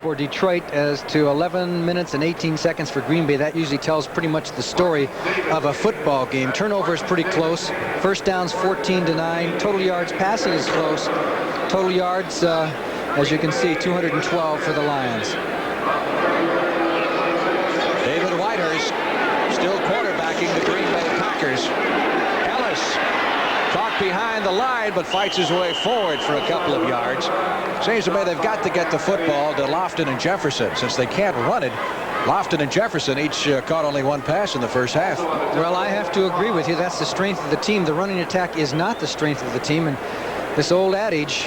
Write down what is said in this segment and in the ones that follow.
for Detroit as to 11 minutes and 18 seconds for Green Bay. That usually tells pretty much the story of a football game. Turnover is pretty close. First downs 14-9. Total yards passing is close. Total yards, as you can see, 212 for the Lions. David Whitehurst still quarterbacking the Green Bay Packers. Ellis caught behind the line but fights his way forward for a couple of yards. Seems to me they've got to get the football to Lofton and Jefferson. Since they can't run it, Lofton and Jefferson each caught only one pass in the first half. Well, I have to agree with you. That's the strength of the team. The running attack is not the strength of the team. And this old adage,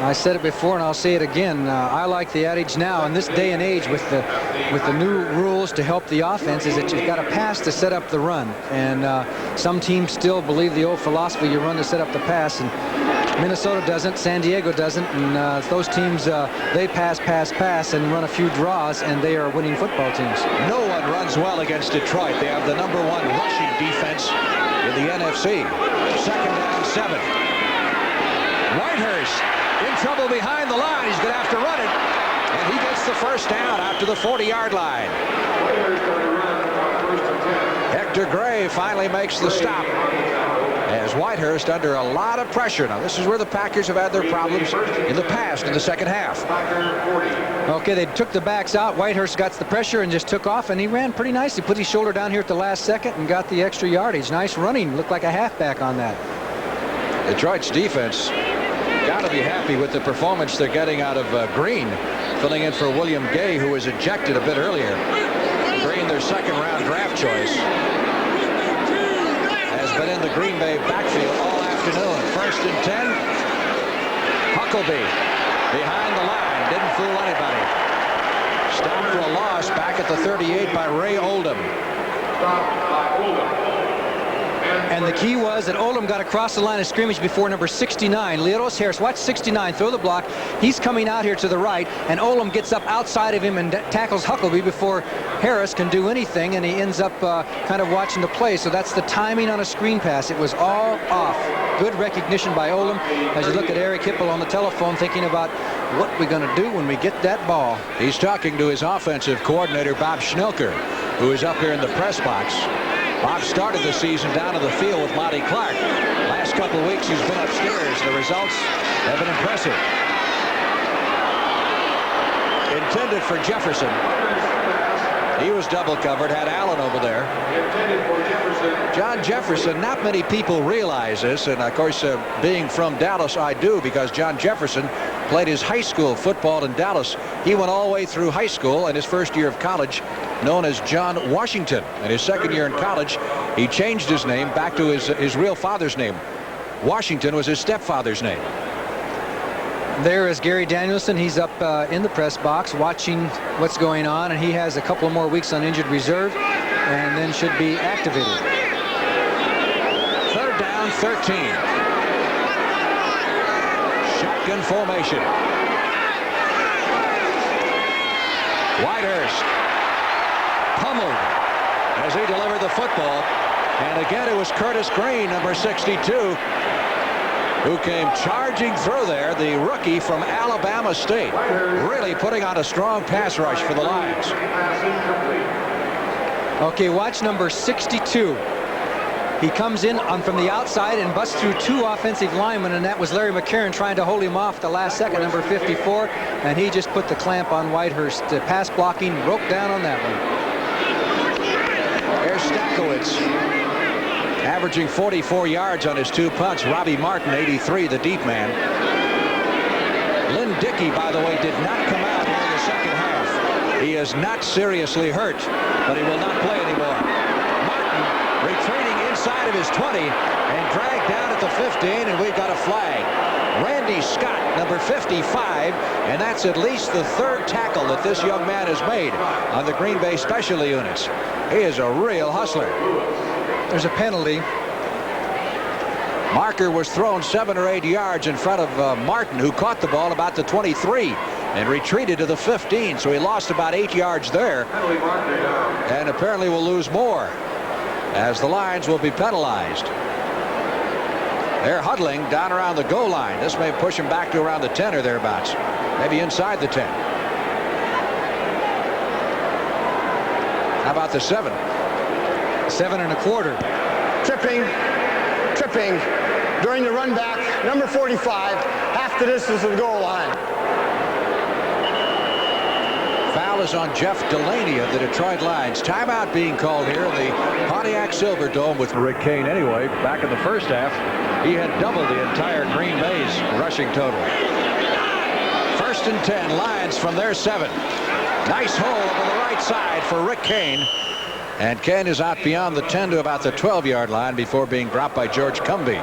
I said it before and I'll say it again, I like the adage now in this day and age with the new rules to help the offense is that you've got to pass to set up the run. And some teams still believe the old philosophy, you run to set up the pass. And Minnesota doesn't, San Diego doesn't, and those teams, they pass, and run a few draws, and they are winning football teams. No one runs well against Detroit. They have the #1 rushing defense in the NFC. Second down, 7. Whitehurst in trouble behind the line. He's going to have to run it, and he gets the first down after the 40-yard line. Hector Gray finally makes the stop as Whitehurst under a lot of pressure. Now, this is where the Packers have had their problems in the past in the second half. Okay, they took the backs out. Whitehurst got the pressure and just took off, and he ran pretty nicely. Put his shoulder down here at the last second and got the extra yardage. Nice running. Looked like a halfback on that. Detroit's defense got to be happy with the performance they're getting out of Green, filling in for William Gay, who was ejected a bit earlier. Green, their second-round draft choice, has been in the Green Bay backfield all afternoon. 1st and 10. Huckabee behind the line. Didn't fool anybody. Stopped for a loss back at the 38 by Ray Oldham. And the key was that Oldham got across the line of scrimmage before number 69, Leotos Harris. Watch 69 throw the block. He's coming out here to the right, and Oldham gets up outside of him and tackles Huckabee before Harris can do anything, and he ends up kind of watching the play. So that's the timing on a screen pass. It was all off. Good recognition by Oldham as you look at Eric Hipple on the telephone thinking about what we're going to do when we get that ball. He's talking to his offensive coordinator, Bob Schnelker, who is up here in the press box. Bob started the season down on the field with Monty Clark. Last couple of weeks he's been upstairs. The results have been impressive. Intended for Jefferson. He was double covered, had Allen over there. John Jefferson, not many people realize this, and of course being from Dallas I do, because John Jefferson played his high school football in Dallas. He went all the way through high school and his first year of college known as John Washington. And his second year in college, he changed his name back to his real father's name. Washington was his stepfather's name. There is Gary Danielson. He's up in the press box watching what's going on, and he has a couple more weeks on injured reserve and then should be activated. 3rd down, 13. Shotgun formation. Whitehurst pummeled as he delivered the football. And again, it was Curtis Green, number 62, who came charging through there, the rookie from Alabama State, really putting on a strong pass rush for the Lions. Okay, watch number 62. He comes in from the outside and busts through 2 offensive linemen, and that was Larry McCarron trying to hold him off at the last second, number 54, and he just put the clamp on Whitehurst. Pass blocking broke down on that one. There's Stakowitz, averaging 44 yards on his 2 punts. Robbie Martin, 83, the deep man. Lynn Dickey, by the way, did not come out here in the second half. He is not seriously hurt, but he will not play anymore. Martin retreating inside of his 20 and dragged down at the 15, and we've got a flag. Randy Scott, number 55, and that's at least the 3rd tackle that this young man has made on the Green Bay special units. He is a real hustler. There's a penalty. Marker was thrown 7 or 8 yards in front of Martin, who caught the ball about the 23 and retreated to the 15, so he lost about 8 yards there, and apparently will lose more as the Lions will be penalized. They're huddling down around the goal line. This may push him back to around the 10 or thereabouts, maybe inside the 10. How about the 7? 7 1/4. Tripping during the run back, number 45, half the distance of the goal line. Foul is on Jeff Delaney of the Detroit Lions. Timeout being called here in the Pontiac Silverdome with Rick Kane. Anyway, back in the first half, he had doubled the entire Green Bay's rushing total. 1st and 10, Lions from their 7. Nice hole over the right side for Rick Kane. And Kane is out beyond the 10 to about the 12-yard line before being dropped by George Cumby.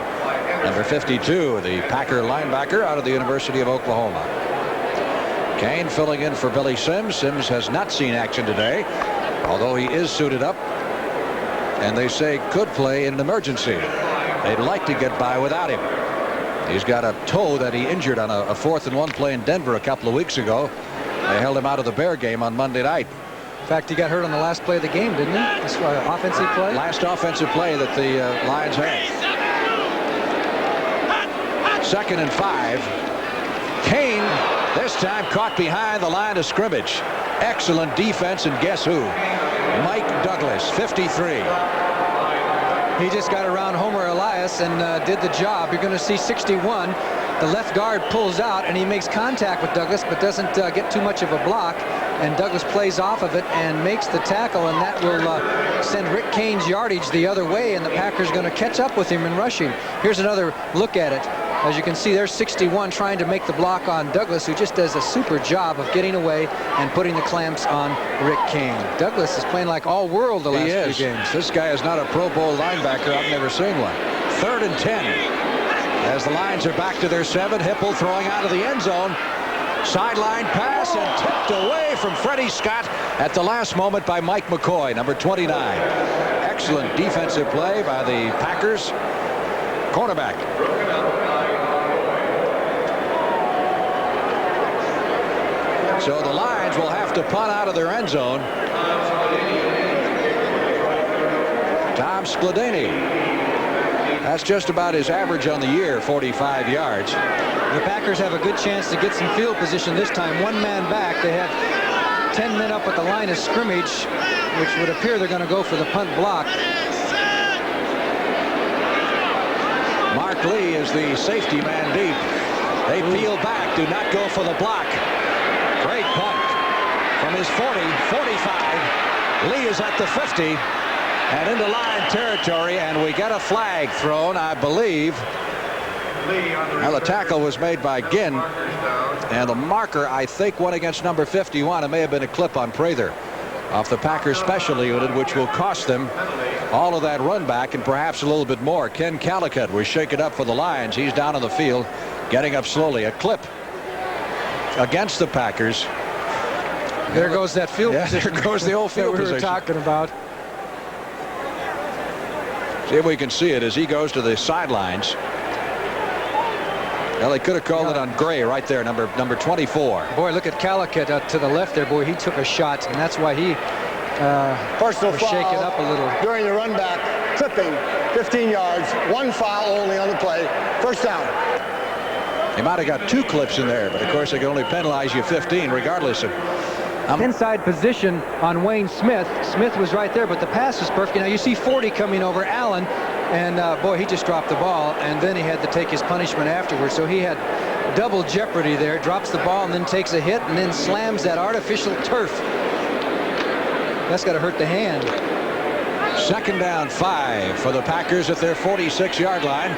Number 52, the Packer linebacker out of the University of Oklahoma. Kane filling in for Billy Sims. Sims has not seen action today, although he is suited up, and they say could play in an emergency. They'd like to get by without him. He's got a toe that he injured on a 4th and 1 play in Denver a couple of weeks ago. They held him out of the Bear game on Monday night. In fact, he got hurt on the last play of the game, didn't he? This offensive play? Last offensive play that the Lions had. 2nd and 5. Kane this time caught behind the line of scrimmage. Excellent defense, and guess who? Mike Douglas, 53. He just got around Homer Elias and did the job. You're going to see 61. The left guard pulls out and he makes contact with Douglas, but doesn't get too much of a block, and Douglas plays off of it and makes the tackle, and that will send Rick Kane's yardage the other way, and the Packers going to catch up with him in rushing. Here's another look at it. As you can see, there's 61 trying to make the block on Douglas, who just does a super job of getting away and putting the clamps on Rick Kane. Douglas is playing like all-world the last few games. This guy is not a Pro Bowl linebacker. I've never seen one. 3rd and 10. As the Lions are back to their 7, Hipple throwing out of the end zone. Sideline pass and tipped away from Freddie Scott at the last moment by Mike McCoy, number 29. Excellent defensive play by the Packers cornerback. So the Lions will have to punt out of their end zone. Tom Skladany. That's just about his average on the year, 45 yards. The Packers have a good chance to get some field position this time. 1 man back. They have 10 men up at the line of scrimmage, which would appear they're going to go for the punt block. Mark Lee is the safety man deep. They peel back, do not go for the block. Great punt from his 40, 45. Lee is at the 50 and into line territory, and we get a flag thrown, I believe. Well, the tackle was made by Ginn, and the marker, I think, went against number 51. It may have been a clip on Prather off the Packers special unit, which will cost them all of that run back and perhaps a little bit more. Ken Calicut was shaken up for the Lions. He's down on the field, getting up slowly. A clip against the Packers. There goes that field position. There goes the old field that we position were talking about. See if we can see it as he goes to the sidelines. Well, they could have called it on Gray right there, number 24. Boy, look at Calicut to the left there. Boy, he took a shot, and that's why he Personal was foul shaken up a little. during the run back, tripping, 15 yards, 1 foul only on the play, 1st down. He might have got 2 clips in there, but of course they can only penalize you 15 regardless of. Inside position on Wayne Smith. Smith was right there, but the pass was perfect. Now you see 40 coming over Allen, and boy, he just dropped the ball, and then he had to take his punishment afterwards. So he had double jeopardy there. Drops the ball and then takes a hit and then slams that artificial turf. That's got to hurt the hand. 2nd down 5 for the Packers at their 46-yard line.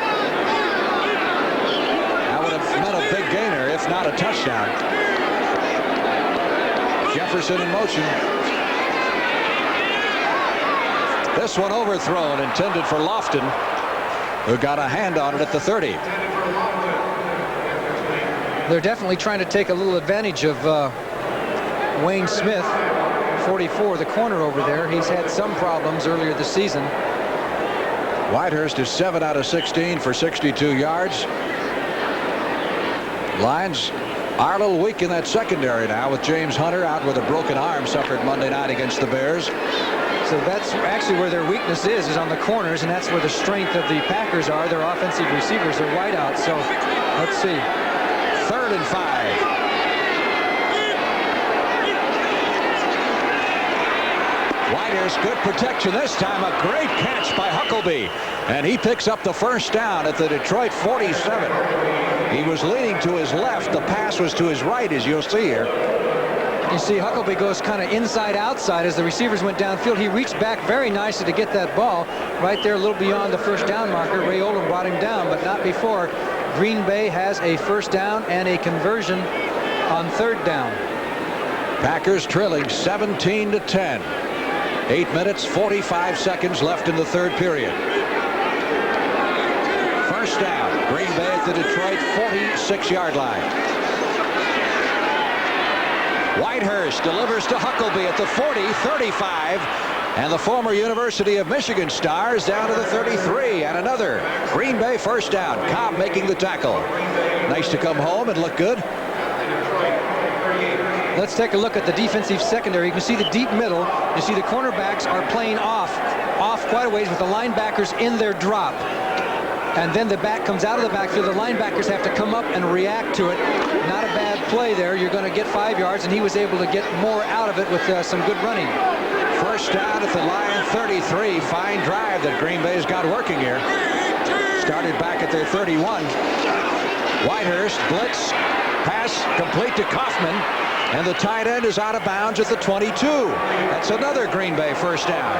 That would have meant a big gainer, if not a touchdown. Jefferson in motion. This one overthrown, intended for Lofton, who got a hand on it at the 30. They're definitely trying to take a little advantage of Wayne Smith, 44, the corner over there. He's had some problems earlier this season. Whitehurst is 7 out of 16 for 62 yards. Lions are a little weak in that secondary now, with James Hunter out with a broken arm, suffered Monday night against the Bears. So that's actually where their weakness is on the corners, and that's where the strength of the Packers are. Their offensive receivers are wideouts. So let's see. 3rd and 5. Davis, good protection this time. A great catch by Huckleby. And he picks up the first down at the Detroit 47. He was leaning to his left. The pass was to his right, as you'll see here. You see Huckleby goes kind of inside outside as the receivers went downfield. He reached back very nicely to get that ball right there a little beyond the first down marker. Ray Oldham brought him down, but not before. Green Bay has a first down and a conversion on third down. Packers trailing 17-10. 8 minutes 45 seconds left in the third period. First down. Green Bay at the Detroit 46-yard line. Whitehurst delivers to Huckleby at the 40, 35, and the former University of Michigan star is down to the 33, and another Green Bay first down. Cobb making the tackle. Nice to come home and look good. Let's take a look at the defensive secondary. You can see the deep middle. You see the cornerbacks are playing off quite a ways with the linebackers in their drop. And then the back comes out of the backfield. The linebackers have to come up and react to it. Not a bad play there. You're going to get 5 yards, and he was able to get more out of it with some good running. First down at the Lion 33. Fine drive that Green Bay's got working here. Started back at their 31. Whitehurst blitz. Pass complete to Kaufman. And the tight end is out of bounds at the 22. That's another Green Bay first down.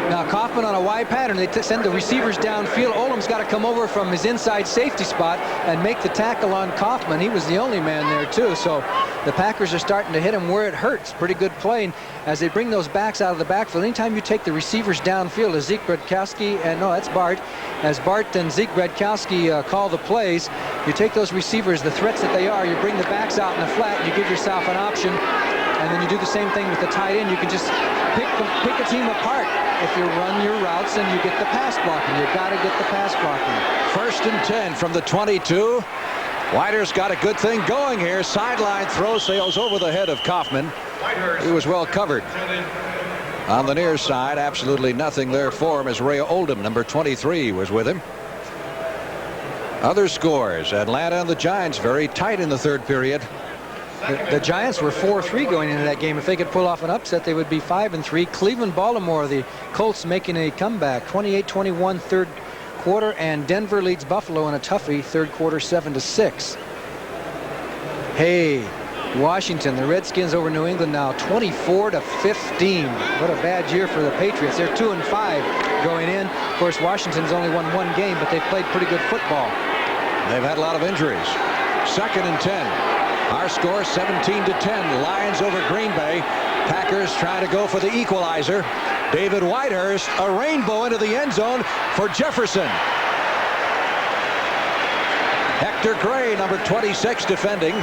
Now Kaufman on a wide pattern. They send the receivers downfield. Oldham's got to come over from his inside safety spot and make the tackle on Kaufman. He was the only man there too. So the Packers are starting to hit him where it hurts. Pretty good play. And as they bring those backs out of the backfield, anytime you take the receivers downfield, as Zeke Bradkowski, and no, that's Bart. As Bart and Zeke Bradkowski call the plays, you take those receivers, the threats that they are, you bring the backs out in the flat, you give yourself an option, and then you do the same thing with the tight end. You can just pick a team apart if you run your routes and you get the pass blocking. You've got to get the pass blocking. First and 10 from the 22. Whitehurst got a good thing going here. Sideline throw sails over the head of Kaufman. He was well covered. On the near side, absolutely nothing there for him as Ray Oldham, number 23, was with him. Other scores, Atlanta and the Giants very tight in the third period. The Giants were 4-3 going into that game. If they could pull off an upset, they would be 5-3. Cleveland, Baltimore, the Colts making a comeback, 28-21 third quarter, and Denver leads Buffalo in a toughie third quarter, 7-6. Hey, Washington, the Redskins over New England now 24-15. What a bad year for the Patriots. They're 2-5 going in. Of course, Washington's only won one game, but they've played pretty good football. They've had a lot of injuries. Second and 10. Our score 17-10. Lions over Green Bay. Packers trying to go for the equalizer. David Whitehurst, a rainbow into the end zone for Jefferson. Hector Gray, number 26, defending.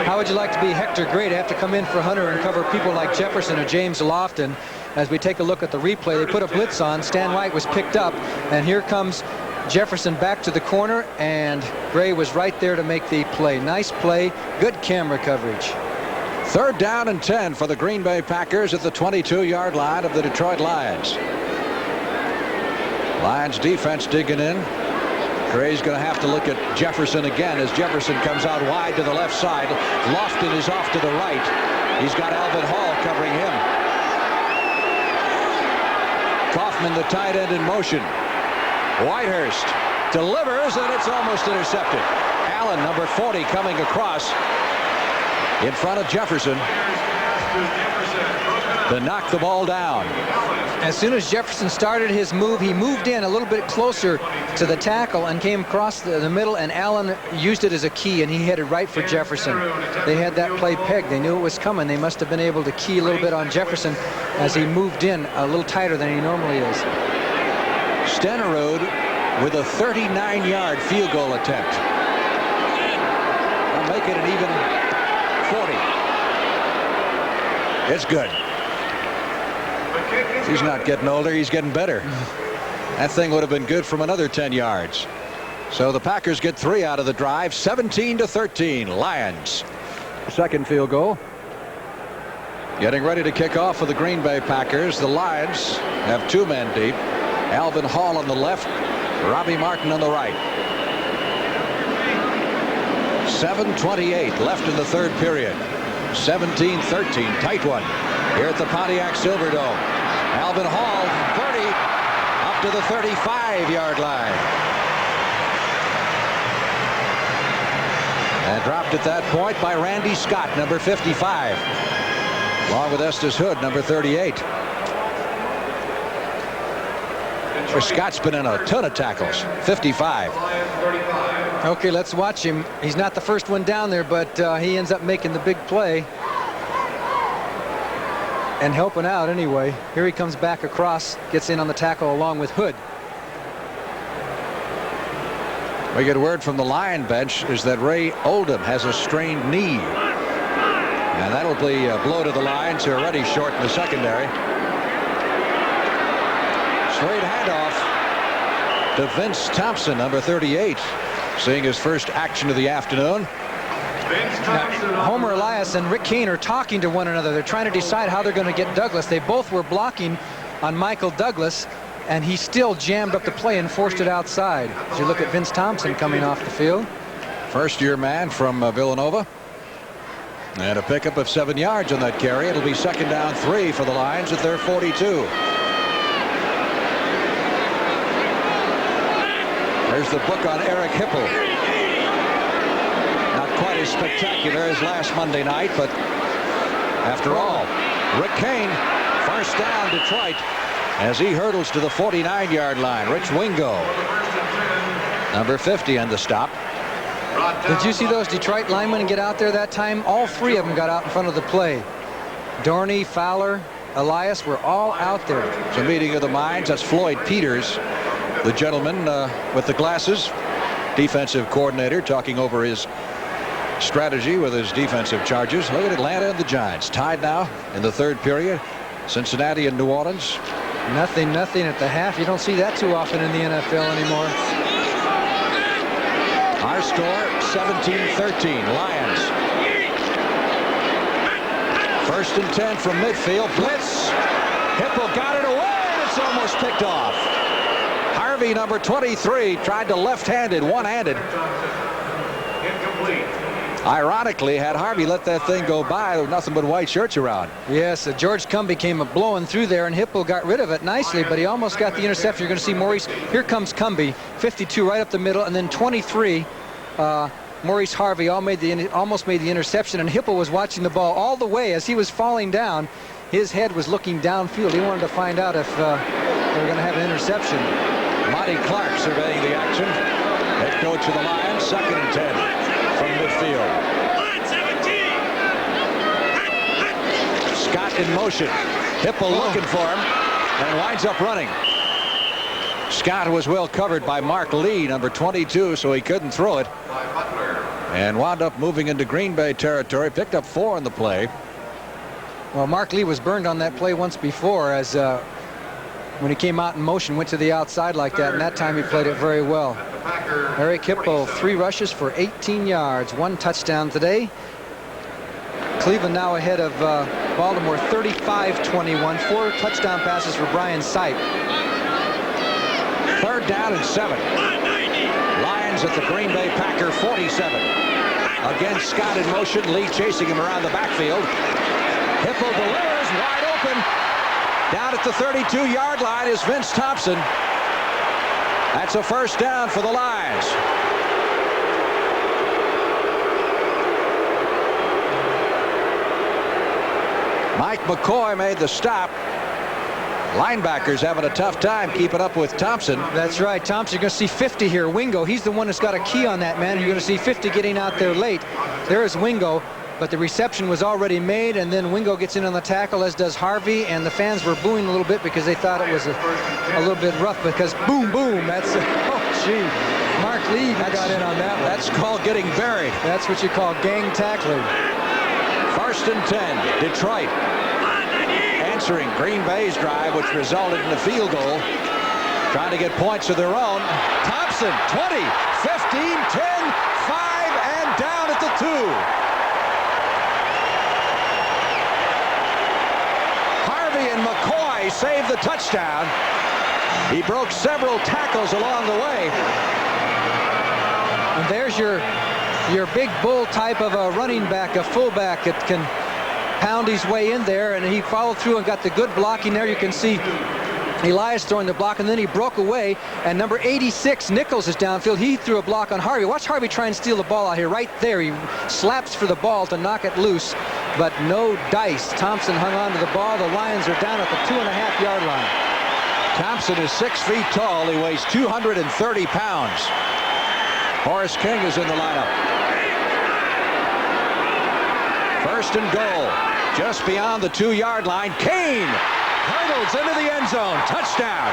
How would you like to be Hector Gray to have to come in for Hunter and cover people like Jefferson or James Lofton? As we take a look at the replay, they put a blitz on. Stan White was picked up, and here comes Jefferson back to the corner, and Gray was right there to make the play. Nice play, good camera coverage. Third down and 10 for the Green Bay Packers at the 22-yard line of the Detroit Lions. Lions defense digging in. Gray's going to have to look at Jefferson again as Jefferson comes out wide to the left side. Lofton is off to the right. He's got Alvin Hall covering him. Kaufman, the tight end, in motion. Whitehurst delivers, and it's almost intercepted. Allen, number 40, coming across in front of Jefferson to knock the ball down. As soon as Jefferson started his move, he moved in a little bit closer to the tackle and came across the middle, and Allen used it as a key, and he headed right for Jefferson. They had that play pegged. They knew it was coming. They must have been able to key a little bit on Jefferson as he moved in a little tighter than he normally is. Stenerud with a 39-yard field goal attempt. I'll make it an even 40. It's good. He's not getting older, he's getting better. That thing would have been good from another 10 yards. So the Packers get 3 out of the drive, 17-13, Lions. Second field goal. Getting ready to kick off for the Green Bay Packers. The Lions have 2 men deep. Alvin Hall on the left, Robbie Martin on the right. 7:28 left in the third period. 17-13, tight one here at the Pontiac Silverdome. Alvin Hall, 30, up to the 35-yard line. And dropped at that point by Randy Scott, number 55, along with Estes Hood, number 38. Scott's been in a ton of tackles. 55. Okay, let's watch him. He's not the first one down there, but he ends up making the big play and helping out anyway. Here he comes back across, gets in on the tackle along with Hood. We get word from the Lion bench is that Ray Oldham has a strained knee, and that'll be a blow to the Lions, who are already short in the secondary. Straight handoff to Vince Thompson, number 38, seeing his first action of the afternoon. Now, Homer Elias and Rick Kane are talking to one another. They're trying to decide how they're going to get Douglas. They both were blocking on Michael Douglas, and he still jammed up the play and forced it outside. As you look at Vince Thompson coming off the field. First-year man from Villanova. And a pickup of 7 yards on that carry. It'll be 2nd down 3 for the Lions at their 42. There's the book on Eric Hipple. Not quite as spectacular as last Monday night, but after all, Rick Kane, first down Detroit, as he hurdles to the 49-yard line. Rich Wingo, number 50, on the stop. Did you see those Detroit linemen get out there that time? All 3 of them got out in front of the play. Dorney, Fowler, Elias were all out there. It's a meeting of the minds. That's Floyd Peters, the gentleman with the glasses, defensive coordinator, talking over his strategy with his defensive charges. Look at Atlanta and the Giants tied now in the 3rd period. Cincinnati and New Orleans. Nothing at the half. You don't see that too often in the NFL anymore. Our score 17-13 Lions. 1st and 10 from midfield. Blitz. Hipple got it away, and it's almost picked off. Harvey, number 23, tried to left-handed, one-handed. Ironically, had Harvey let that thing go by, there was nothing but white shirts around. Yes, George Cumbie came blowing through there, and Hipple got rid of it nicely, but he almost got the interception. You're going to see Maurice. Here comes Cumbie, 52 right up the middle, and then 23, Maurice Harvey almost made the interception, and Hipple was watching the ball all the way as he was falling down. His head was looking downfield. He wanted to find out if they were going to have an interception. Monty Clark surveying the action. Head coach of the Lions, 2nd and 10 from midfield. Scott in motion. Hipple looking for him and winds up running. Scott was well covered by Mark Lee, number 22, so he couldn't throw it. And wound up moving into Green Bay territory. Picked up 4 on the play. Well, Mark Lee was burned on that play once before, as when he came out in motion, went to the outside like that, and that time he played it very well. Eric Hipple, 3 rushes for 18 yards, 1 touchdown today. Cleveland now ahead of Baltimore, 35-21, 4 touchdown passes for Brian Sipe. 3rd down and 7. Lions at the Green Bay Packer 47. Again, Scott in motion, Lee chasing him around the backfield. Hipple delivers, wide open. Down at the 32-yard line is Vince Thompson. That's a 1st down for the Lions. Mike McCoy made the stop. Linebackers having a tough time keeping up with Thompson. That's right. Thompson, you're going to see 50 here. Wingo, he's the one that's got a key on that man. You're going to see 50 getting out there late. There is Wingo. But the reception was already made, and then Wingo gets in on the tackle, as does Harvey, and the fans were booing a little bit because they thought it was a little bit rough, because boom, boom, that's, oh, gee. Mark Lee got in on that one. That's called getting buried. That's what you call gang tackling. 1st and 10, Detroit. Answering Green Bay's drive, which resulted in a field goal. Trying to get points of their own. Thompson, 20, 15, 10, 5, and down at the 2. And McCoy saved the touchdown. He broke several tackles along the way. And there's your your big bull type of a running back, a fullback that can pound his way in there, and he followed through and got the good blocking there. You can see Elias throwing the block, and then he broke away, and number 86 Nichols is downfield. He threw a block on Harvey. Watch Harvey try and steal the ball out here. Right there, he slaps for the ball to knock it loose, but no dice. Thompson hung on to the ball. The Lions are down at the 2.5-yard line. Thompson is 6 feet tall. He weighs 230 pounds. Horace King is in the lineup. First and goal, just beyond the 2-yard line. Kane hurdles into the end zone. Touchdown.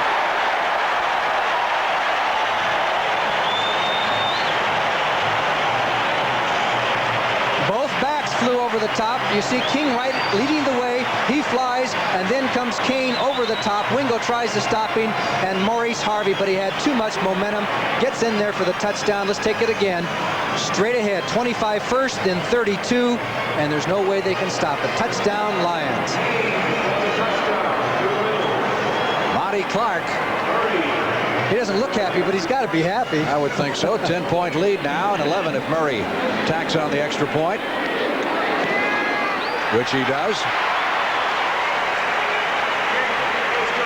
Both backs flew over the top. You see King right leading the way. He flies, and then comes Kane over the top. Wingo tries to stop him, and Maurice Harvey, but he had too much momentum. Gets in there for the touchdown. Let's take it again. Straight ahead, 25 first, then 32, and there's no way they can stop it. Touchdown, Lions. Monty Clark. He doesn't look happy, but he's got to be happy. I would think so. 10-point lead now, and 11 if Murray tacks on the extra point, which he does.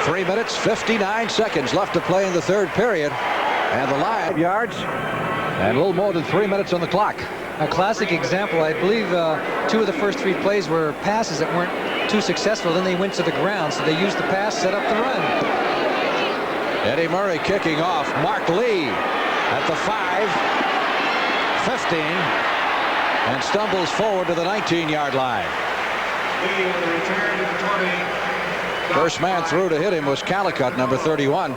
3 minutes, 59 seconds left to play in the third period, and the Lions yards, and a little more than 3 minutes on the clock. A classic example. I believe 2 of the first 3 plays were passes that weren't too successful. Then they went to the ground, so they used the pass, set up the run. Eddie Murray kicking off. Mark Lee at the 5, 15, and stumbles forward to the 19-yard line. First man through to hit him was Calicut, number 31.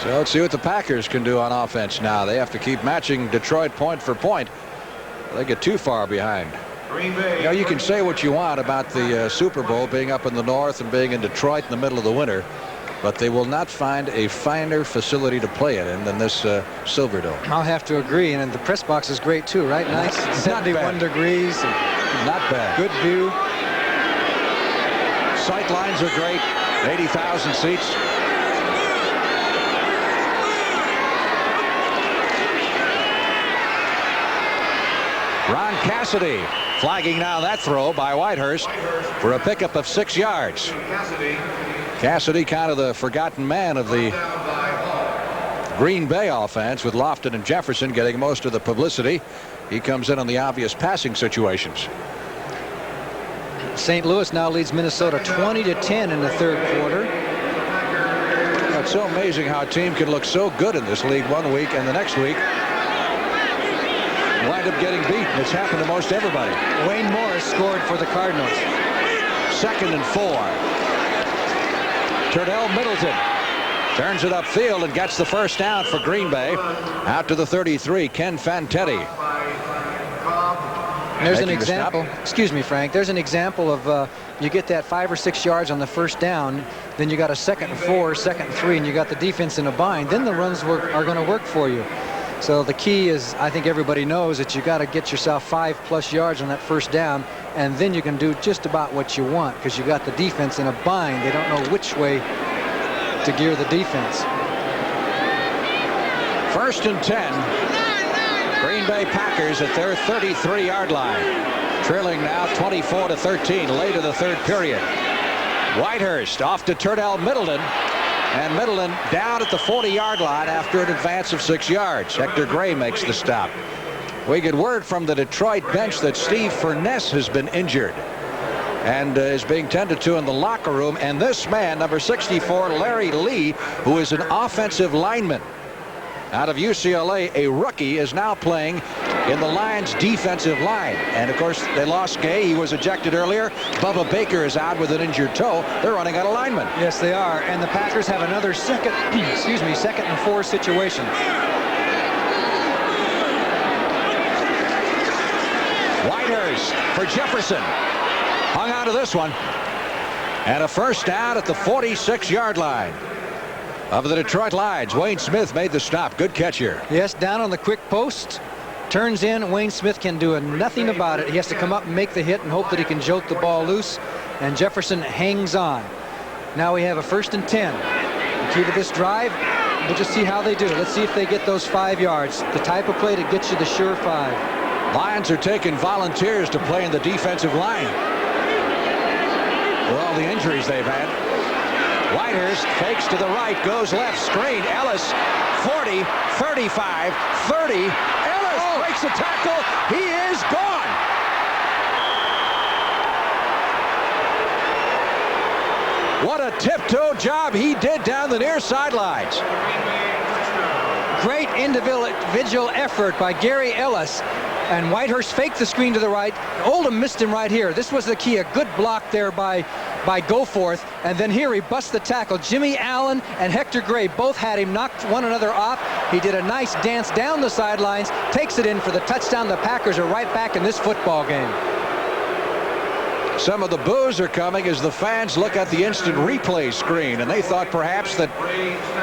So let's see what the Packers can do on offense now. They have to keep matching Detroit point for point. They get too far behind. You know, you can say what you want about the Super Bowl being up in the north and being in Detroit in the middle of the winter, but they will not find a finer facility to play it in than this Silverdome. I'll have to agree, and the press box is great too, right? Nice, 71 degrees. Not bad. Good view. Sight lines are great. 80,000 seats. Ron Cassidy flagging now that throw by Whitehurst for a pickup of 6 yards. Cassidy, kind of the forgotten man of the Green Bay offense, with Lofton and Jefferson getting most of the publicity. He comes in on the obvious passing situations. St. Louis now leads Minnesota 20-10 in the third quarter. It's so amazing how a team can look so good in this league one week and the next week wind up getting beat. It's happened to most everybody. Wayne Morris scored for the Cardinals. 2nd and 4. Turdell Middleton turns it upfield and gets the first down for Green Bay. Out to the 33, Ken Fantetti. There's an example. Excuse me, Frank. There's an example of you get that 5 or 6 yards on the first down, then you got a 2nd and 4, 2nd and 3, and you got the defense in a bind. Then the runs are going to work for you. So the key is, I think everybody knows that you got to get yourself 5+ yards on that first down, and then you can do just about what you want because you got the defense in a bind. They don't know which way to gear the defense. 1st and 10. Green Bay Packers at their 33-yard line. Trailing now 24-13 late in the third period. Whitehurst off to Turdell Middleton. And Middleton down at the 40-yard line after an advance of 6 yards. Hector Gray makes the stop. We get word from the Detroit bench that Steve Furness has been injured and is being tended to in the locker room. And this man, number 64, Larry Lee, who is an offensive lineman out of UCLA, a rookie, is now playing in the Lions defensive line. And of course they lost Gay. He was ejected earlier. Bubba Baker is out with an injured toe. They're running out of linemen. Yes, they are. And the Packers have another second and 4 situation. Whitehurst for Jefferson. Hung on to this one. And a first down at the 46-yard line of the Detroit Lions. Wayne Smith made the stop. Good catch here. Yes, down on the quick post. Turns in. Wayne Smith can do nothing about it. He has to come up and make the hit and hope that he can jolt the ball loose. And Jefferson hangs on. Now we have a 1st and 10. The key to this drive, We'll just see how they do. Let's see if they get those 5 yards. The type of play that gets you the sure 5. Lions are taking volunteers to play in the defensive line with all the injuries they've had. Whitehurst fakes to the right, goes left, screen. Ellis, 40, 35, 30. Ellis breaks a tackle. He is gone. What a tiptoe job he did down the near sidelines. Great individual effort by Gary Ellis. And Whitehurst faked the screen to the right. Oldham missed him right here. This was the key. A good block there by Goforth. And then here he busts the tackle. Jimmy Allen and Hector Gray both had him, knocked one another off. He did a nice dance down the sidelines, takes it in for the touchdown. The Packers are right back in this football game. Some of the boos are coming as the fans look at the instant replay screen, and they thought perhaps that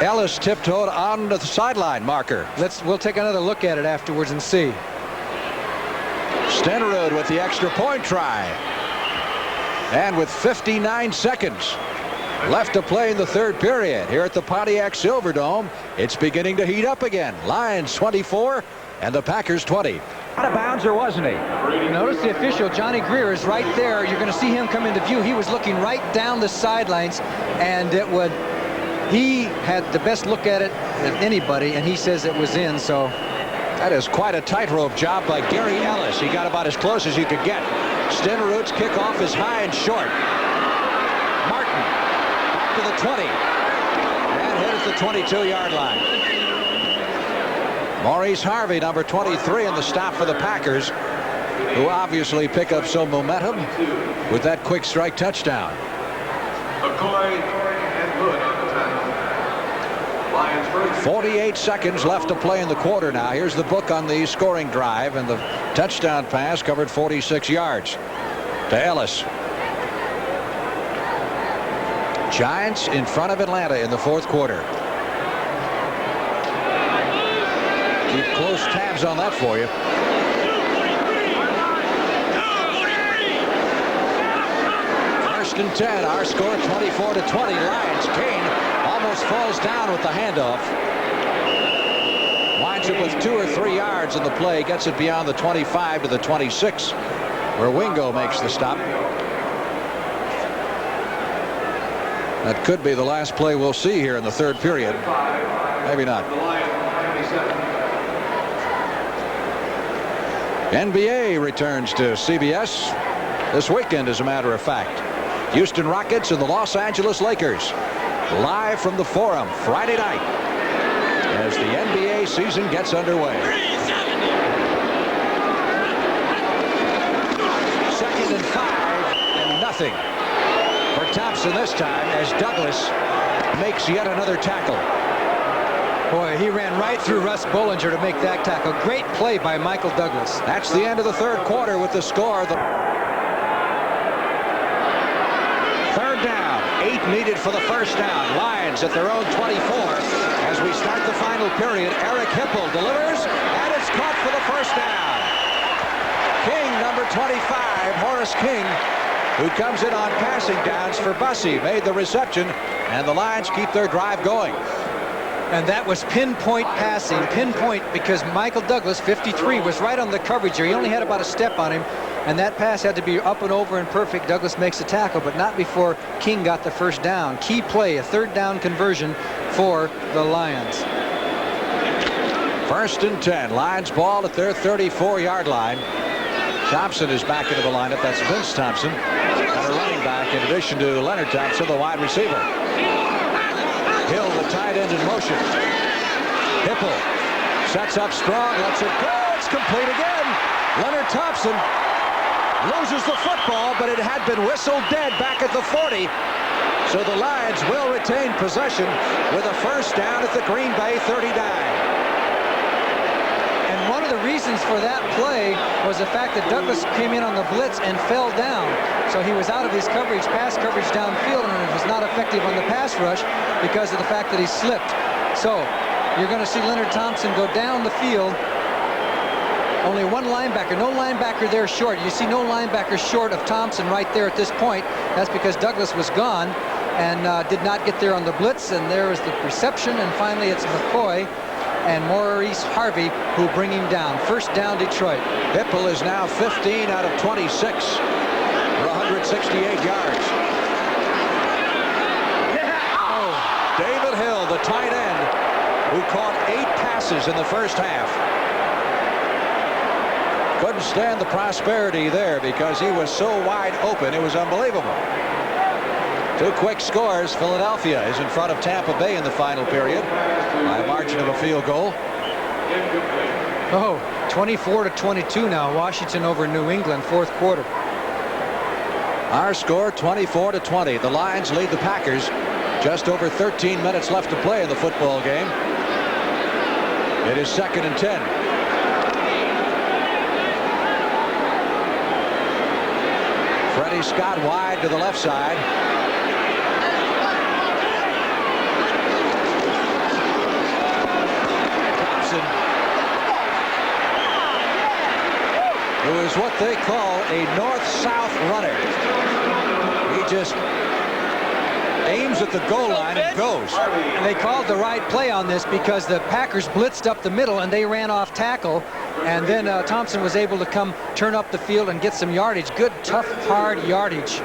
Ellis tiptoed on the sideline marker. We'll take another look at it afterwards and see. Stenerud with the extra point try. And with 59 seconds left to play in the third period here at the Pontiac Silverdome, it's beginning to heat up again. Lions 24 and the Packers 20. Out of bounds, or wasn't he? Notice the official, Johnny Greer, is right there. You're going to see him come into view. He was looking right down the sidelines, and he had the best look at it of anybody, and he says it was in. So that is quite a tightrope job by Gary Ellis. He got about as close as you could get. Stenerud's kickoff is high and short. Martin back to the 20 and hit at the 22-yard line. Maurice Harvey, number 23, in the stop for the Packers, who obviously pick up some momentum with that quick strike touchdown. 48 seconds left to play in the quarter now. Here's the book on the scoring drive, and the touchdown pass covered 46 yards to Ellis. Giants in front of Atlanta in the fourth quarter. Keep close tabs on that for you. First and 10. Our score 24-20. Lions. Kane almost falls down with the handoff. Winds up with 2 or 3 yards in the play. Gets it beyond the 25 to the 26, where Wingo makes the stop. That could be the last play we'll see here in the third period. Maybe not. NBA returns to CBS this weekend, as a matter of fact. Houston Rockets and the Los Angeles Lakers live from the Forum Friday night as the NBA season gets underway. Second and 5 and nothing for Thompson this time as Douglas makes yet another tackle. Boy, he ran right through Russ Bollinger to make that tackle. Great play by Michael Douglas. That's the end of the third quarter with the score. Third down. 8 needed for the first down. Lions at their own 24 as we start the final period. Eric Hipple delivers, and it's caught for the first down. King, number 25, Horace King, who comes in on passing downs for Bussey, made the reception, and the Lions keep their drive going. And that was pinpoint passing. Pinpoint because Michael Douglas, 53, was right on the coverage here. He only had about a step on him, and that pass had to be up and over and perfect. Douglas makes the tackle, but not before King got the first down. Key play, a third down conversion for the Lions. First and 10. Lions ball at their 34-yard line. Thompson is back into the lineup. That's Vince Thompson, and a running back in addition to Leonard Thompson, the wide receiver. Hill, the tight end, in motion. Hipple sets up strong, lets it go. It's complete again. Leonard Thompson loses the football, but it had been whistled dead back at the 40. So the Lions will retain possession with a first down at the Green Bay 39. And one of the reasons for that play was the fact that Douglas came in on the blitz and fell down. So he was out of his coverage, pass coverage downfield, and it was not effective on the pass rush because of the fact that he slipped. So you're going to see Leonard Thompson go down the field. Only one linebacker, no linebacker there short. You see no linebacker short of Thompson right there at this point. That's because Douglas was gone. and did not get there on the blitz, and there is the reception, and finally it's McCoy and Maurice Harvey who bring him down. First down, Detroit. Hipple is now 15 out of 26 for 168 yards. David Hill, the tight end, who caught 8 passes in the first half. Couldn't stand the prosperity there because he was so wide open. It was unbelievable. 2 quick scores. Philadelphia is in front of Tampa Bay in the final period by a margin of a field goal. 24-22 now. Washington over New England, fourth quarter. Our score 24-20. The Lions lead the Packers. Just over 13 minutes left to play in the football game. It is 2nd and 10. Freddie Scott wide to the left side. Thompson, who is what they call a north-south runner. He just aims at the goal line and goes. And they called the right play on this because the Packers blitzed up the middle and they ran off tackle, and then Thompson was able to come turn up the field and get some yardage. Good, tough, hard yardage.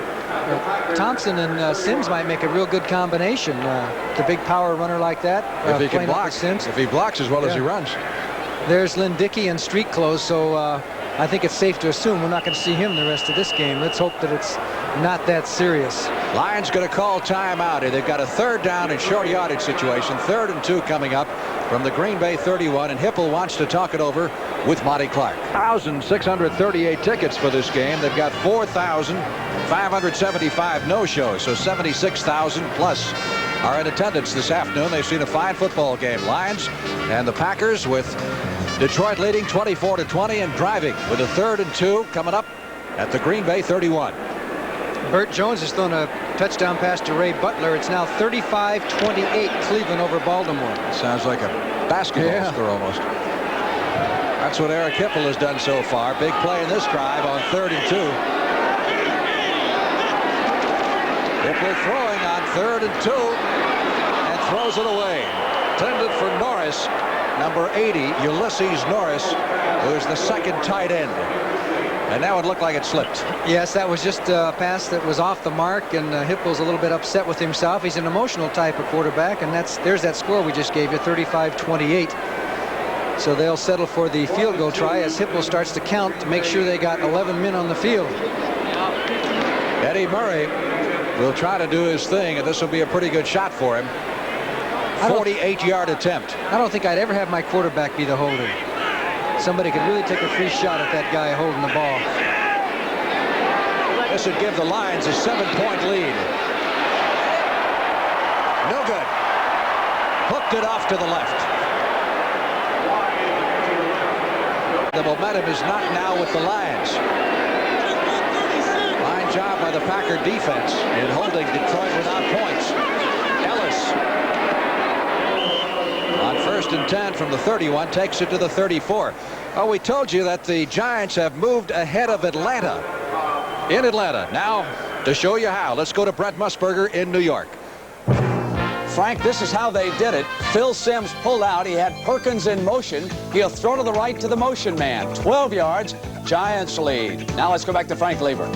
Thompson and Sims might make a real good combination. The big power runner like that. If he can block, if he blocks as well as he runs. There's Lynn Dickey in street clothes, so I think it's safe to assume we're not going to see him the rest of this game. Let's hope that it's not that serious. Lions going to call timeout. They've got a 3rd down and short yardage situation. 3rd and 2 coming up from the Green Bay 31, and Hipple wants to talk it over with Monty Clark. 1,638 tickets for this game. They've got 4,575 no-shows, so 76,000 plus are in attendance this afternoon. They've seen a fine football game. Lions and the Packers, with Detroit leading 24-20 and driving with a 3rd and 2 coming up at the Green Bay 31. Burt Jones has thrown a touchdown pass to Ray Butler. It's now 35-28 Cleveland over Baltimore. Sounds like a basketball score almost. That's what Eric Hipple has done so far. Big play in this drive on 3rd and 2. Hipple throwing on 3rd and 2 and throws it away. Intended for Norris, number 80, Ulysses Norris, who is the 2nd tight end. And now it looked like it slipped. Yes, that was just a pass that was off the mark, and Hipple's a little bit upset with himself. He's an emotional type of quarterback, and there's that score we just gave you, 35-28. So they'll settle for the field goal try as Hipple starts to count to make sure they got 11 men on the field. Eddie Murray will try to do his thing, and this will be a pretty good shot for him. 48-yard attempt. I don't think I'd ever have my quarterback be the holder. Somebody could really take a free shot at that guy holding the ball. This would give the Lions a 7-point lead. No good. Hooked it off to the left. The momentum is not now with the Lions. Fine job by the Packer defense in holding Detroit without points. Ellis on 1st and 10 from the 31 takes it to the 34. Oh, we told you that the Giants have moved ahead of Atlanta. In Atlanta. Now, to show you how, let's go to Brent Musburger in New York. Frank, this is how they did it. Phil Simms pulled out. He had Perkins in motion. He'll throw to the right to the motion man. 12 yards. Giants lead. Now let's go back to Frank Lever.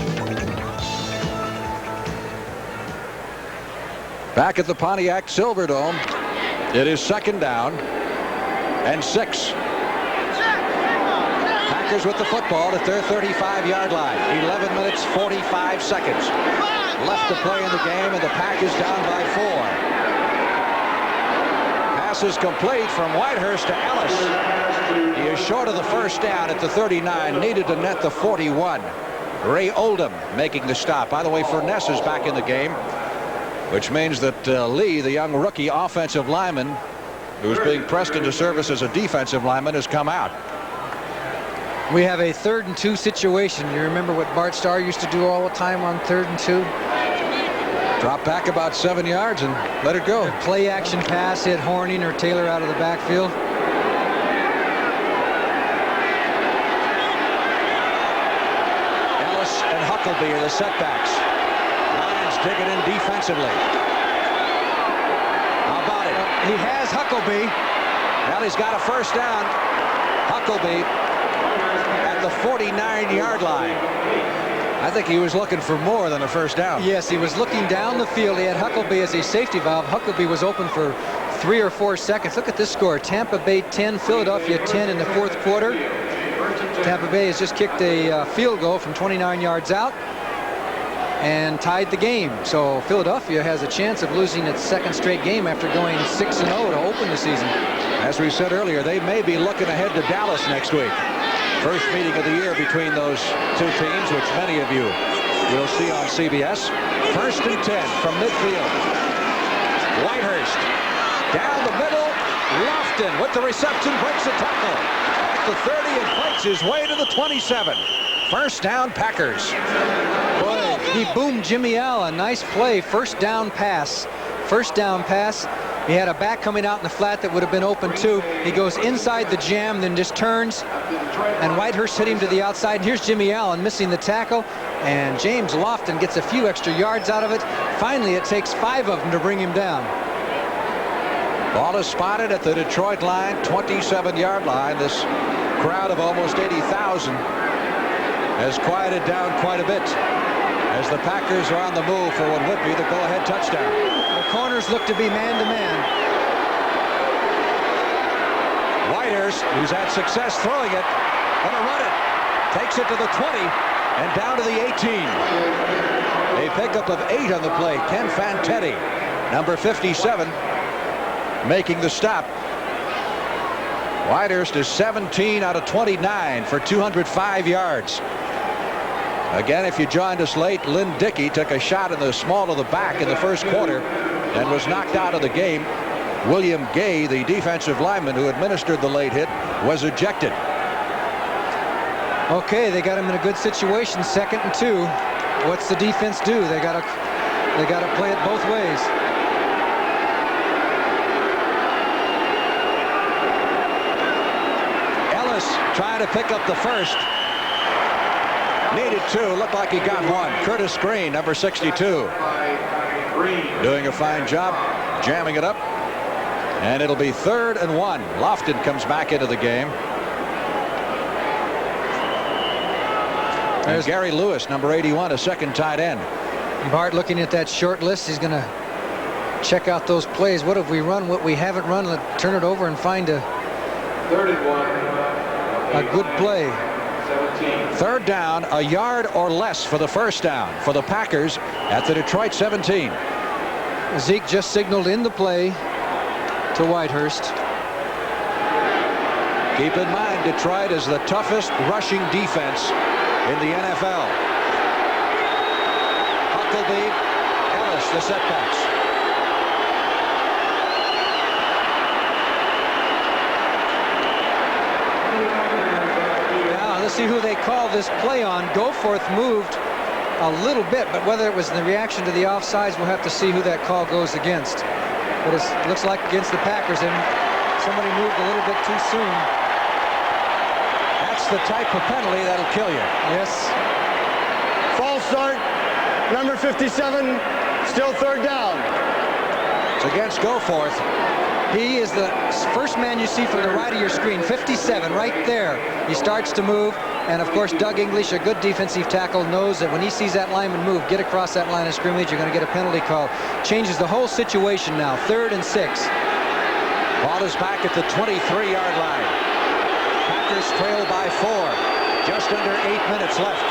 Back at the Pontiac Silverdome. It is 2nd down and 6. Packers with the football at their 35-yard line. 11 minutes, 45 seconds left to play in the game, and the Packers down by 4. Pass is complete from Whitehurst to Ellis. He is short of the first down at the 39. Needed to net the 41. Ray Oldham making the stop. By the way, Furness is back in the game, which means that Lee, the young rookie offensive lineman, who's being pressed into service as a defensive lineman, has come out. We have a 3rd and 2 situation. You remember what Bart Starr used to do all the time on 3rd and 2? Drop back about 7 yards and let it go. Play action pass, hit Horning or Taylor out of the backfield. Ellis and Huckleby are the setbacks. Lions Giants digging in defensively. How about it? He has Huckabee. Well, he's got a first down. Huckabee at the 49-yard line. I think he was looking for more than a first down. Yes, he was looking down the field. He had Huckabee as a safety valve. Huckabee was open for 3 or 4 seconds. Look at this score. Tampa Bay 10, Philadelphia 10 in the fourth quarter. Tampa Bay has just kicked a field goal from 29 yards out and tied the game. So Philadelphia has a chance of losing its second straight game after going 6-0 to open the season. As we said earlier, they may be looking ahead to Dallas next week. First meeting of the year between those two teams, which many of you will see on CBS. 1st and 10 from midfield. Whitehurst down the middle. Lofton with the reception, breaks a tackle at the 30 and fights his way to the 27. First down, Packers. Boy, he boomed Jimmy Allen. Nice play. First down pass. First down pass. He had a back coming out in the flat that would have been open too. He goes inside the jam, then just turns, and Whitehurst hit him to the outside. And here's Jimmy Allen missing the tackle, and James Lofton gets a few extra yards out of it. Finally, it takes 5 of them to bring him down. Ball is spotted at the Detroit line, 27-yard line. This crowd of almost 80,000 has quieted down quite a bit as the Packers are on the move for what would be the go-ahead touchdown. The corners look to be man-to-man. Whitehurst, who's had success throwing it, gonna run it. Takes it to the 20 and down to the 18. A pickup of 8 on the play. Ken Fantetti, number 57, making the stop. Whitehurst is 17 out of 29 for 205 yards. Again, if you joined us late, Lynn Dickey took a shot in the small of the back in the first quarter and was knocked out of the game. William Gay, the defensive lineman who administered the late hit, was ejected. Okay, they got him in a good situation, 2nd and 2. What's the defense do? They gotta play it both ways. Ellis trying to pick up the first. Needed 2. Looked like he got 1. Curtis Green, number 62, doing a fine job jamming it up. And it'll be 3rd and 1. Lofton comes back into the game. There's Gary Lewis, number 81, a second tight end. Bart looking at that short list. He's going to check out those plays. What have we run? What we haven't run? Let's turn it over and find a good play. 3rd down, a yard or less for the first down for the Packers at the Detroit 17. Zeke just signaled in the play to Whitehurst. Keep in mind, Detroit is the toughest rushing defense in the NFL. Huckabee, Ellis, the setbacks. Now let's see who they call this play on. Goforth moved a little bit, but whether it was in the reaction to the offsides, we'll have to see who that call goes against. But it looks like against the Packers, and somebody moved a little bit too soon. That's the type of penalty that'll kill you. Yes. False start. Number 57, still 3rd down. It's against Goforth. He is the first man you see from the right of your screen, 57, right there. He starts to move, and of course Doug English, a good defensive tackle, knows that when he sees that lineman move, get across that line of scrimmage, you're going to get a penalty call. Changes the whole situation now. 3rd and 6. Ball is back at the 23-yard line. Packers trail by 4. Just under 8 minutes left.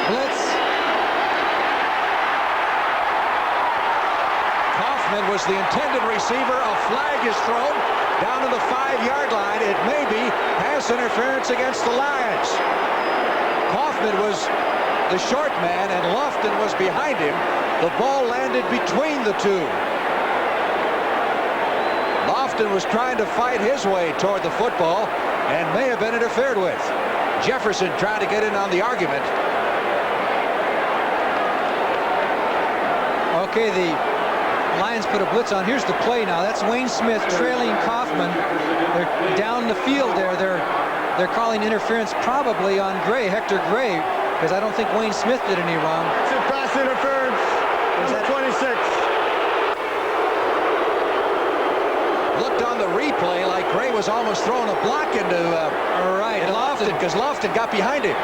Blitz. Kaufman was the intended receiver. A flag is thrown down to the 5-yard line. It may be pass interference against the Lions. Kaufman was the short man, and Lofton was behind him. The ball landed between the two. Lofton was trying to fight his way toward the football and may have been interfered with. Jefferson trying to get in on the argument. Okay, the Lions put a blitz on. Here's the play now. That's Wayne Smith trailing Kaufman. They're down the field there. They're calling interference probably on Gray, Hector Gray, because I don't think Wayne Smith did any wrong. It's a pass interference. Number 26. Looked on the replay like Gray was almost throwing a block into Lofton, because Lofton got behind him.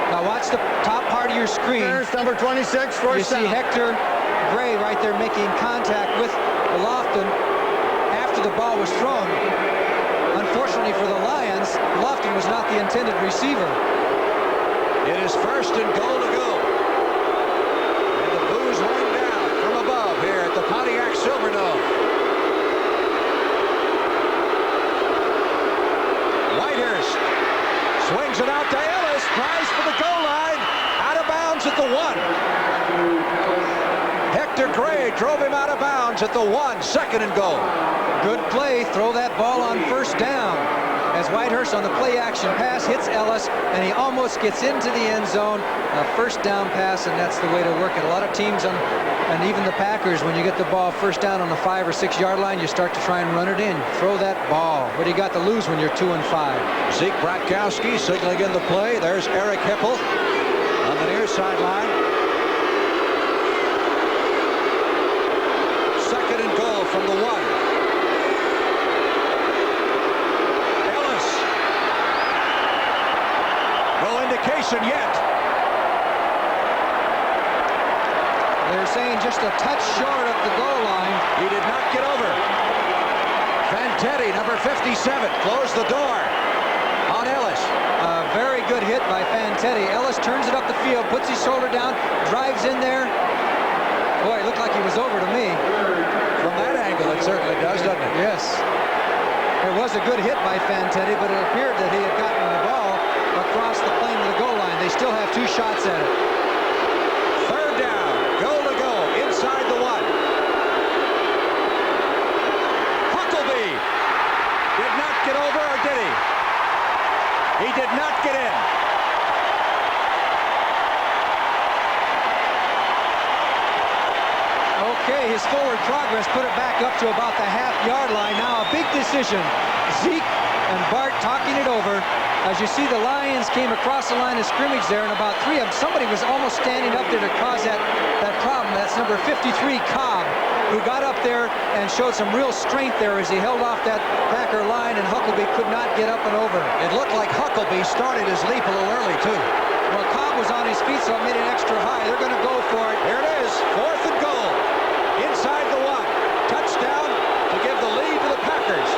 Now watch the top part of your screen. There's number 26, first You see down. Hector Gray right there making contact with Lofton after the ball was thrown. Unfortunately for the Lions, Lofton was not the intended receiver. It is first and goal to go. And the boos rain down from above here at the Pontiac Silverdome. Whitehurst swings it out to Ellis. Tries for the goal line. Out of bounds at the 1. Hector Gray drove him out of bounds at the 1. Second and goal. Good play. Throw that ball on first down. As Whitehurst on the play action pass hits Ellis, and he almost gets into the end zone. A first down pass, and that's the way to work it. A lot of teams, and even the Packers, when you get the ball first down on the 5 or 6 yard line, you start to try and run it in. Throw that ball. What do you got to lose when you're 2 and 5? Zeke Bratkowski signaling in the play. There's Eric Hippel on the near sideline. Second and goal from the 1. Indication yet. They're saying just a touch short of the goal line. He did not get over. Fantetti, number 57, closed the door on Ellis. A very good hit by Fantetti. Ellis turns it up the field, puts his shoulder down, drives in there. Boy, it looked like he was over to me. From that angle, it certainly does, doesn't it? Yes. It was a good hit by Fantetti, but it appeared that he had gotten the ball across the plane of the goal line. They still have 2 shots at it. Third down, goal to go, inside the 1. Huckleby did not get over, or did he? He did not get in. Okay, his forward progress put it back up to about the half-yard line. Now a big decision. Zeke and Bart talking it over. As you see, the Lions came across the line of scrimmage there, and about 3 of them, somebody was almost standing up there to cause that problem. That's number 53, Cobb, who got up there and showed some real strength there as he held off that Packer line, and Huckleby could not get up and over. It looked like Huckleby started his leap a little early, too. Well, Cobb was on his feet, so it made it extra high. They're going to go for it. Here it is, 4th and goal. Inside the 1. Touchdown to give the lead to the Packers.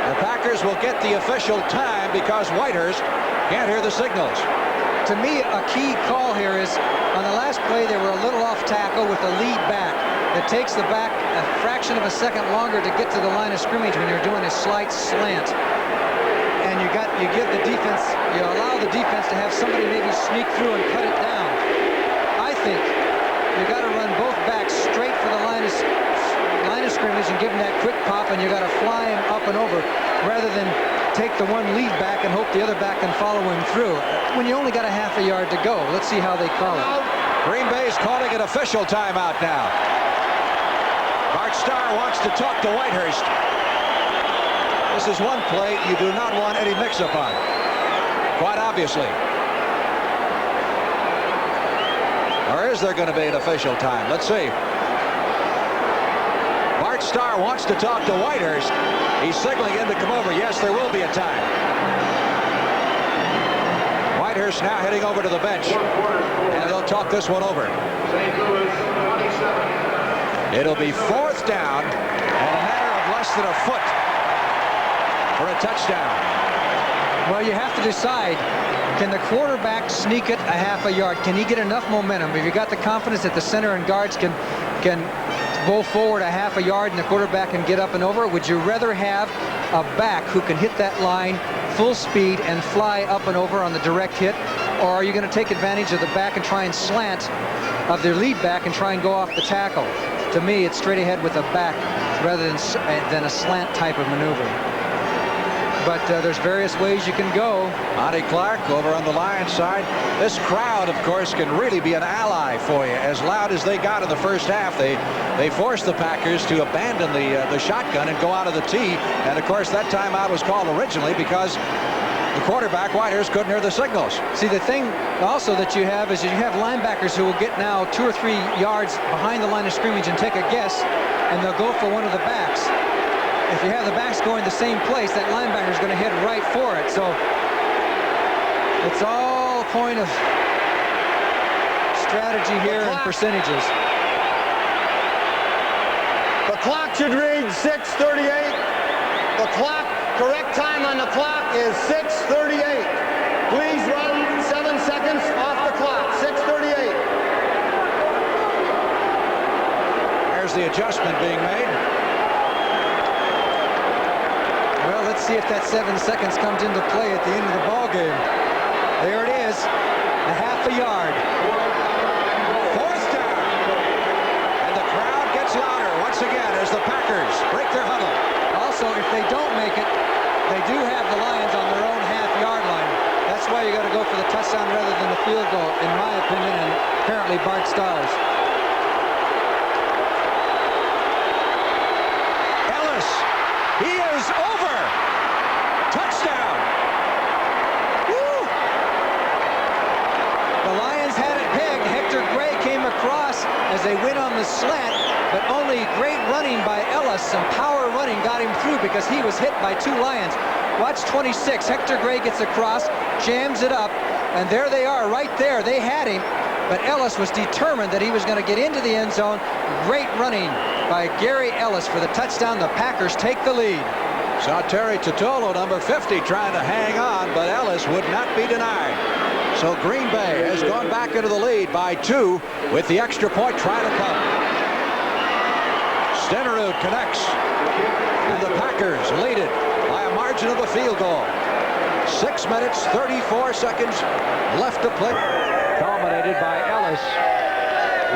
The Packers will get the official time because Whitehurst can't hear the signals. To me, a key call here is on the last play, they were a little off tackle with a lead back. It takes the back a fraction of a second longer to get to the line of scrimmage when you're doing a slight slant. And you give the defense, you allow the defense to have somebody maybe sneak through and cut it down. I think you got to run both backs straight for the line of scrimmage and give them that quick pop, and you got to fly him up and over rather than take the one lead back and hope the other back can follow him through. When you only got a half a yard to go, let's see how they call it. Green Bay's calling an official timeout now. Bart Starr wants to talk to Whitehurst. This is one play you do not want any mix-up on, quite obviously. Or is there going to be an official time? Let's see. Bart Starr wants to talk to Whitehurst. He's signaling in to come over. Yes, there will be a time. Whitehurst now heading over to the bench, and they'll talk this one over. It'll be 4th down and a matter of less than a foot for a touchdown. Well, you have to decide, can the quarterback sneak it a half a yard? Can he get enough momentum? If you got the confidence that the center and guards can go forward a half a yard and the quarterback can get up and over, would you rather have a back who can hit that line full speed and fly up and over on the direct hit? Or are you going to take advantage of the back and try and slant of their lead back and try and go off the tackle? To me, it's straight ahead with a back rather than a slant type of maneuver. but there's various ways you can go. Monty Clark over on the Lions side. This crowd, of course, can really be an ally for you. As loud as they got in the first half, they forced the Packers to abandon the shotgun and go out of the tee. And, of course, that timeout was called originally because the quarterback, Whitehurst, couldn't hear the signals. See, the thing also that you have is you have linebackers who will get now 2 or 3 yards behind the line of scrimmage and take a guess, and they'll go for one of the backs. If you have the backs going the same place, that linebacker is going to head right for it. So it's all a point of strategy here and percentages. The clock should read 6:38. The clock, correct time on the clock is 6:38. Please run 7 seconds off the clock. 6:38. There's the adjustment being made. Well, let's see if that 7 seconds comes into play at the end of the ball game. There it is, a half a yard. 4th down. And the crowd gets louder once again as the Packers break their huddle. Also, if they don't make it, they do have the Lions on their own half-yard line. That's why you got to go for the touchdown rather than the field goal, in my opinion, and apparently Bart Starr's. Ellis, he is over. Touchdown. Woo! The Lions had it pegged. Hector Gray came across as they went on the slant, but only great running by Ellis. Some power running got him through because he was hit by 2 Lions. Watch 26. Hector Gray gets across, jams it up, and there they are right there. They had him, but Ellis was determined that he was going to get into the end zone. Great running by Gary Ellis for the touchdown. The Packers take the lead. Saw Terry Totolo, number 50, trying to hang on, but Ellis would not be denied. So Green Bay has gone back into the lead by 2 with the extra point trying to come. Stenerud connects, and the Packers lead it by a margin of a field goal. 6 minutes, 34 seconds left to play. Culminated by Ellis'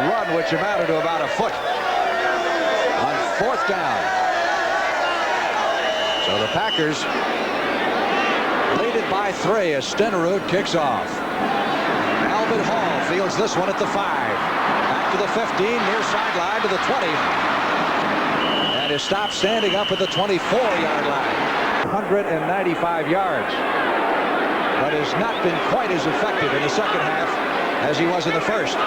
run, which amounted to about a foot on 4th down. So the Packers lead it by 3 as Stenerud kicks off. Alvin Hall fields this one at the 5. Back to the 15, near sideline to the 20. And is stopped standing up at the 24-yard line. 195 yards. But has not been quite as effective in the second half as he was in the first.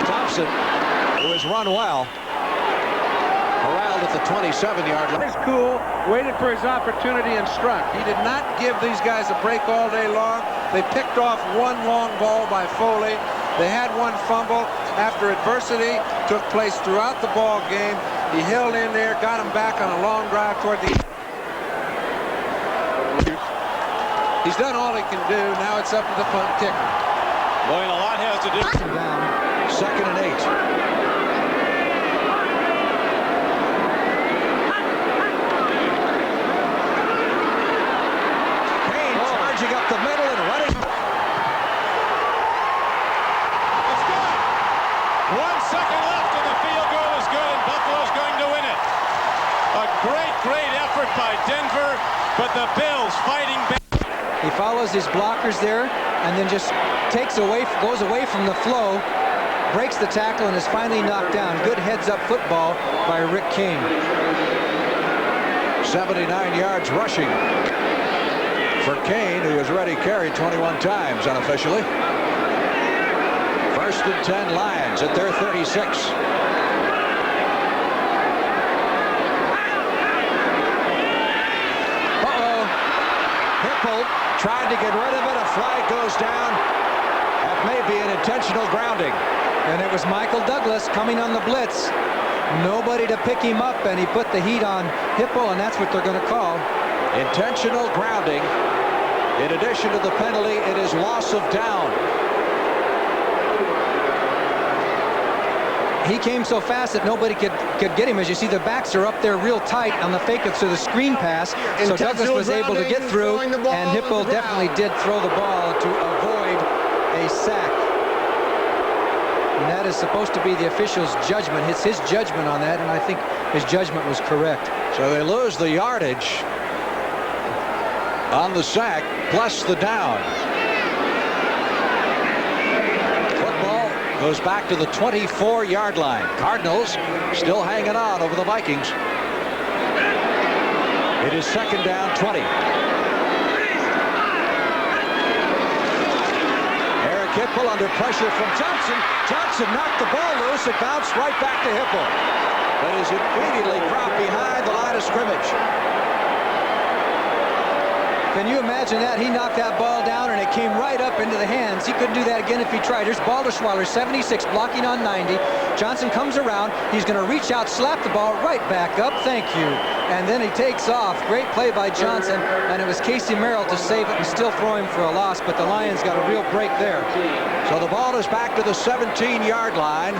Thompson, who has run well, corralled at the 27-yard line. He's cool, waited for his opportunity and struck. He did not give these guys a break all day long. They picked off 1 long ball by Foley. They had 1 fumble after adversity took place throughout the ball game. He held in there, got him back on a long drive toward the... He's done all he can do. Now it's up to the punt kicker. Boy, and a lot has to do. Down. 2nd and 8. Kane charging up the middle and running. It's good. 1 second left and the field goal is good and Buffalo's going to win it. A great effort by Denver, but the Bills fighting back. He follows his blockers there and then just goes away from the flow, breaks the tackle, and is finally knocked down. Good heads-up football by Rick King. 79 yards rushing for Kane, who has already carried 21 times unofficially. 1st and 10 Lions at their 36. Hipple tried to get rid of it. A flag goes down. That may be an intentional grounding. And it was Michael Douglas coming on the blitz. Nobody to pick him up, and he put the heat on Hipple, and that's what they're going to call. Intentional grounding. In addition to the penalty, it is loss of down. He came so fast that nobody could get him. As you see, the backs are up there real tight on the fake of the screen pass. So Douglas was able to get through, and Hipple definitely did throw the ball to avoid a sack. And that is supposed to be the official's judgment. It's his judgment on that, and I think his judgment was correct. So they lose the yardage on the sack plus the down. Football goes back to the 24-yard line. Cardinals still hanging on over the Vikings. It is second down 20. Eric Hipple under pressure from Johnson. Johnson knocked the ball loose. It bounced right back to Hipple, but is immediately dropped behind the line of scrimmage. Can you imagine that? He knocked that ball down and it came right up into the hands. He couldn't do that again if he tried. Here's Balderschweiler, 76, blocking on 90. Johnson comes around. He's going to reach out, slap the ball right back up. Thank you. And then he takes off. Great play by Johnson. And it was Casey Merrill to save it and still throw him for a loss. But the Lions got a real break there. So the ball is back to the 17-yard line.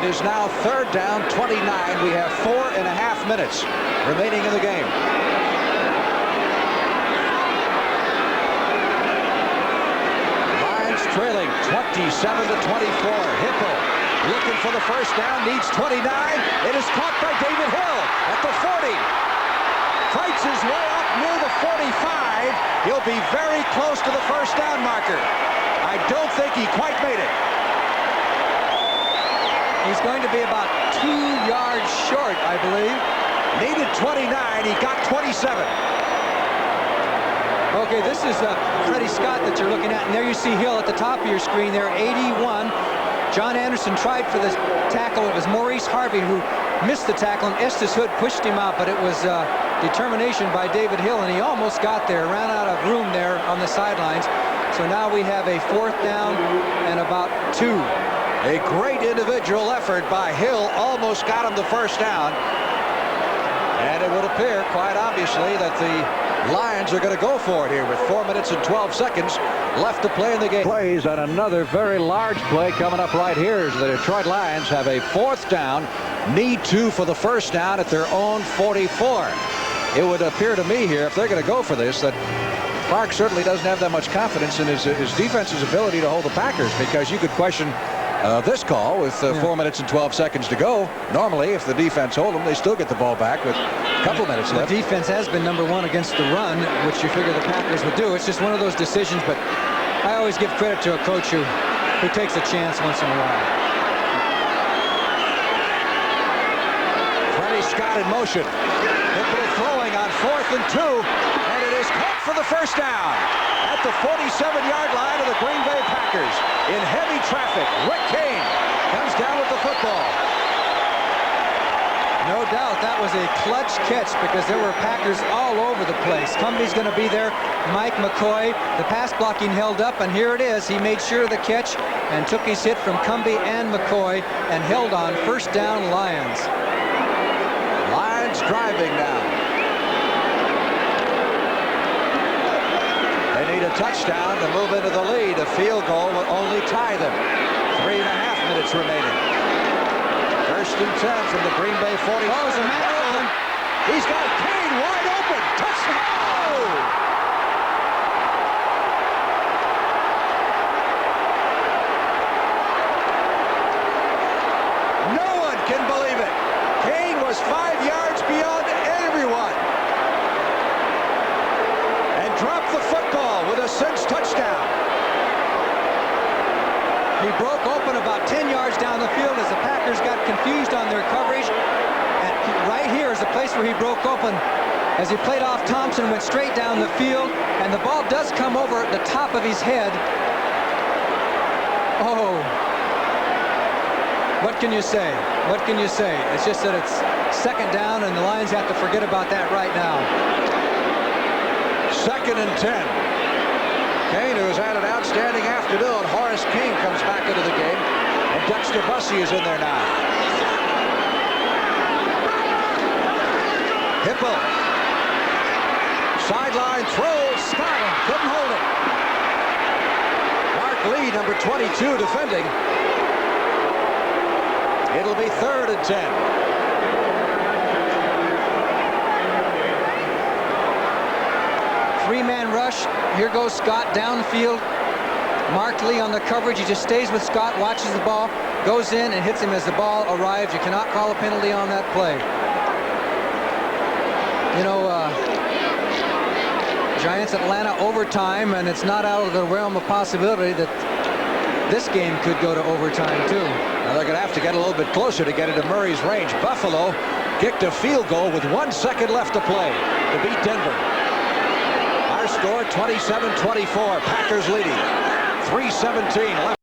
It is now third down 29. We have 4.5 minutes remaining in the game. Trailing 27-24. Hipple looking for the first down, needs 29. It is caught by David Hill at the 40. Fights his way up near the 45. He'll be very close to the first down marker. I don't think he quite made it. He's going to be about 2 yards short, I believe. Needed 29. He got 27. Okay, this is Freddie Scott that you're looking at, and there you see Hill at the top of your screen there, 81. John Anderson tried for the tackle. It was Maurice Harvey who missed the tackle, and Estes Hood pushed him out, but it was determination by David Hill, and he almost got there, ran out of room there on the sidelines. So now we have a fourth down and about 2. A great individual effort by Hill, almost got him the first down. And it would appear, quite obviously, that the Lions are going to go for it here with 4 minutes and 12 seconds left to play in the game. Plays on another very large play coming up right here as the Detroit Lions have a fourth down, need 2 for the first down at their own 44. It would appear to me here, if they're going to go for this, that Clark certainly doesn't have that much confidence in his defense's ability to hold the Packers, because you could question this call with 4 minutes and 12 seconds to go. Normally, if the defense hold them, they still get the ball back with a couple minutes left. The defense has been #1 against the run, which you figure the Packers would do. It's just one of those decisions, but I always give credit to a coach who takes a chance once in a while. Freddie Scott in motion. Hipple throwing on 4th and 2, and it is caught for the first down at the 47-yard line of the Green Bay Packers. In heavy traffic, Rick Kane comes down with the football. No doubt that was a clutch catch, because there were Packers all over the place. Cumbie's going to be there. Mike McCoy, the pass blocking held up, and here it is. He made sure of the catch and took his hit from Cumbie and McCoy and held on. First down, Lions. Lions driving now. They need a touchdown to move into the lead. A field goal will only tie them. 3.5 minutes remaining. First and 10 from the Green Bay 40. Oh, it's a man open. He's got Kane wide open. Touchdown! No one can believe it. Kane was 5 yards beyond everyone and dropped the football with a cinch touchdown. He broke open about 10 yards down the field as the Packers got confused on their coverage. And right here is the place where he broke open as he played off Thompson and went straight down the field. And the ball does come over the top of his head. Oh. What can you say? What can you say? It's just that it's second down, and the Lions have to forget about that right now. Second and 10. Kane, who has had an outstanding afternoon. Horace King comes back into the game, and Dexter Bussey is in there now. Hipple. Sideline throw. Scott couldn't hold it. Mark Lee, number 22, defending. It'll be third and 10. Three-man rush. Here goes Scott downfield. Mark Lee on the coverage. He just stays with Scott, watches the ball, goes in and hits him as the ball arrives. You cannot call a penalty on that play. You know, Giants Atlanta overtime, and it's not out of the realm of possibility that this game could go to overtime too. Now they're going to have to get a little bit closer to get into Murray's range. Buffalo kicked a field goal with 1 second left to play to beat Denver. Our score 27-24. Packers leading. 3:17 left.